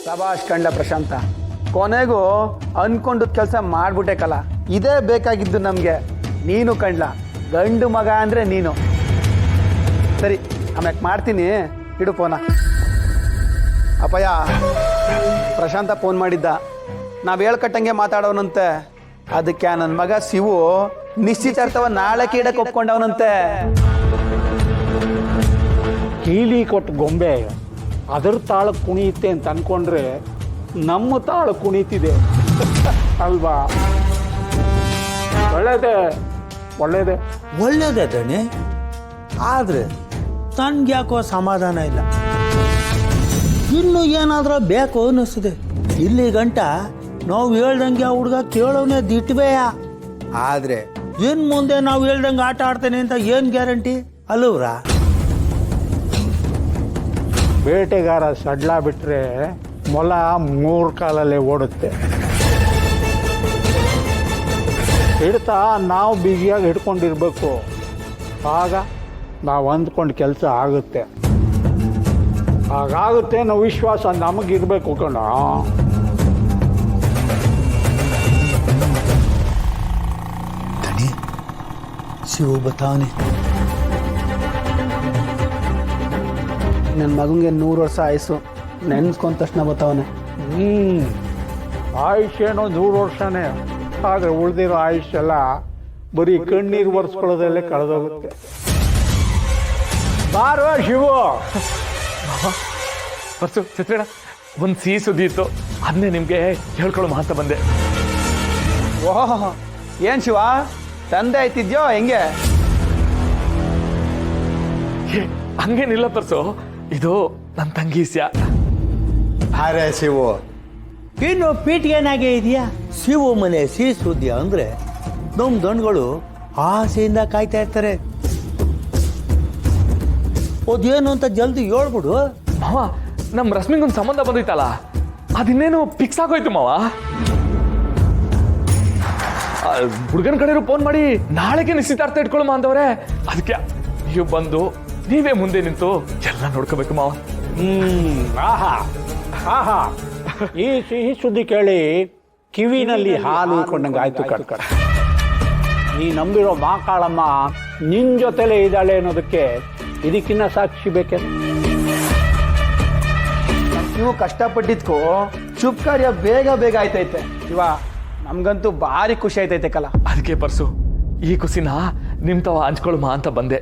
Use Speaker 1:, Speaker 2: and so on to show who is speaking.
Speaker 1: ಸಭಾಷ್ ಕಂಡ ಪ್ರಶಾಂತ, ಕೊನೆಗೂ ಅನ್ಕೊಂಡ ಕೆಲಸ ಮಾಡ್ಬಿಟ್ಟೆ ಕಲ. ಇದೇ ಬೇಕಾಗಿದ್ದು ನಮಗೆ. ನೀನು ಕಂಡ್ಲ ಗಂಡು ಮಗ ಅಂದರೆ ನೀನು. ಸರಿ, ಆಮ್ಯಾಕೆ ಮಾಡ್ತೀನಿ, ಇಡು ಫೋನ. ಅಪ್ಪಯ್ಯ, ಪ್ರಶಾಂತ ಫೋನ್ ಮಾಡಿದ್ದ. ನಾವು ಹೇಳ್ಕಟ್ಟಂಗೆ ಮಾತಾಡೋನಂತೆ. ಅದಕ್ಕೆ ನನ್ನ ಮಗ ಶಿವು ನಿಶ್ಚಿತಾರ್ಥವ ನಾಳೆ ಕೀಡಕ್ಕೆ ಒಪ್ಕೊಂಡವನಂತೆ.
Speaker 2: ಕೀಲಿ ಕೊಟ್ಟು ಗೊಂಬೆ ಅದರ ತಾಳು ಕುಣಿಯುತ್ತೆ ಅಂತ ಅನ್ಕೊಂಡ್ರೆ ನಮ್ಮ ತಾಳು ಕುಣಿತಿದೆ ಅಲ್ವಾ? ಒಳ್ಳೇದೇ ಒಳ್ಳೇದೇ
Speaker 3: ಒಳ್ಳೇದೇ ದಣಿ. ಆದರೆ ತನ್ಗೆ ಯಾಕೋ ಸಮಾಧಾನ ಇಲ್ಲ. ಇನ್ನು ಏನಾದರೂ ಬೇಕು ಅನ್ನಿಸ್ತದೆ. ಇಲ್ಲಿ ಗಂಟ ನಾವು ಹೇಳ್ದಂಗೆ ಆ ಹುಡುಗ ಕೇಳೋನೇ ದಿಟ್ವೆಯ. ಆದರೆ ಇನ್ನು ಮುಂದೆ ನಾವು ಹೇಳ್ದಂಗೆ ಆಟ ಆಡ್ತೇನೆ ಅಂತ ಏನು ಗ್ಯಾರಂಟಿ ಅಲ್ಲವ್ರ?
Speaker 2: ಬೇಟೆಗಾರ ಸಡ್ಲ ಬಿಟ್ಟರೆ ಮೊಲ 3 ಕಾಲಲ್ಲೇ ಓಡುತ್ತೆ. ಹಿಡ್ತಾ ನಾವು ಬಿಗಿಯಾಗಿ ಹಿಡ್ಕೊಂಡಿರ್ಬೇಕು. ಆಗ ನಾವು ಅಂದ್ಕೊಂಡು ಕೆಲಸ ಆಗುತ್ತೆ. ಹಾಗಾಗುತ್ತೆ ನಾವು ವಿಶ್ವಾಸ ನಮಗಿರ್ಬೇಕು ಕಣ.
Speaker 3: ದಣಿ, ಶಿವು ಬತಾವನೆ.
Speaker 1: ನನ್ನ ಮಗಂಗೆ 100 ವರ್ಷ ಆಯಸ್ಸು. ನೆನ್ಸ್ಕೊಂಡ ತಕ್ಷಣ ಬತ್ತವನೆ.
Speaker 2: ಆಯುಷ್ಯೇನೋ 100 ವರ್ಷನೇ. ಆದರೆ ಉಳಿದಿರೋ ಆಯುಷ್ಯೆಲ್ಲ ಬರೀ ಕಣ್ಣೀರು ಒರೆಸ್ಕೊಳ್ಳೋದಲ್ಲೇ ಕಳೆದೋಗುತ್ತೆ. ಬಾರೋ ಶಿವು.
Speaker 4: ಪರ್ಸು ಚಿತ್ರಣ, ಒಂದು ಸಿಹಿ ಸುದ್ದಿ ಇತ್ತು, ಅದನ್ನೇ ನಿಮಗೆ ಹೇಳ್ಕೊಳ್ಳೋ ಅಂತ ಬಂದೆ.
Speaker 1: ಓಹ್, ಏನು ಶಿವ, ತಂದೆ ಆಯ್ತಿದ್ಯೋ ಹೆಂಗೆ?
Speaker 4: ಹಂಗೇನಿಲ್ಲ ಪರ್ಸು, ಇದು ನನ್ನ ತಂಗೀಸ್ಯ.
Speaker 3: ಅರೆ ಶಿವು, ಇನ್ನು ಪೀಠಿಗೆನಾಗೆ ಇದೆಯಾ? ಶಿವು ಮನೆ ಸಿಹಿ ಸುದ್ದಿ ಅಂದರೆ ನಮ್ಮ ದಣ್ಗಳು ಆಸೆಯಿಂದ ಕಾಯ್ತಾ ಇರ್ತಾರೆ. ಅದೇನು ಅಂತ ಜಲ್ದಿ ಹೇಳ್ಬಿಡು.
Speaker 4: ಮಾವ, ನಮ್ಮ ರಶ್ಮಿಗೊಂದು ಸಂಬಂಧ ಬಂದಿತ್ತಲ್ಲ, ಅದಿನ್ನೇನು ಫಿಕ್ಸ್ ಆಗೋಯ್ತು ಮಾವ. ಹುಡುಗನ ಕಡೆಯವರು ಫೋನ್ ಮಾಡಿ ನಾಳೆಗೆ ನಿಶ್ಚಿತಾರ್ಥ ಇಟ್ಕೊಳ್ಳಮ್ಮ ಅಂದವ್ರೆ. ಅದಕ್ಕೆ ನೀವು ಬಂದು ನೀವೇ ಮುಂದೆ ನಿಂತು ಎಲ್ಲ ನೋಡ್ಕೋಬೇಕು ಮಾವ.
Speaker 2: ಆಹಾ ಆಹಾ, ಈ ಸಿಹಿ ಸುದ್ದಿ ಕೇಳಿ ಕಿವಿನಲ್ಲಿ ಹಾಲು ಇಟ್ಕೊಂಡಂಗೆ ಆಯ್ತು ಕಡ್ಕಡ. ನೀ ನಂಬಿರೋ ಮಾಕಾಳಮ್ಮ ನಿನ್ ಜೊತೆಲೇ ಇದ್ದಾಳೆ ಅನ್ನೋದಕ್ಕೆ ಇದಕ್ಕಿನ್ನ ಸಾಕ್ಷಿ ಬೇಕೆ?
Speaker 1: ನೀವು ಕಷ್ಟಪಟ್ಟಿದ್ಕೋ ಶುಭ ಕಾರ್ಯ ಬೇಗ ಬೇಗ ಆಯ್ತೈತೆ ಶಿವ. ನಮ್ಗಂತೂ ಭಾರಿ ಖುಷಿ ಆಯ್ತೈತೆ ಕಲ.
Speaker 4: ಅದಕ್ಕೆ ಪರ್ಸು, ಈ ಖುಷಿನ ನಿಮ್ ತಾವ ಹಂಚ್ಕೊಳಮ್ಮ ಅಂತ ಬಂದೆ.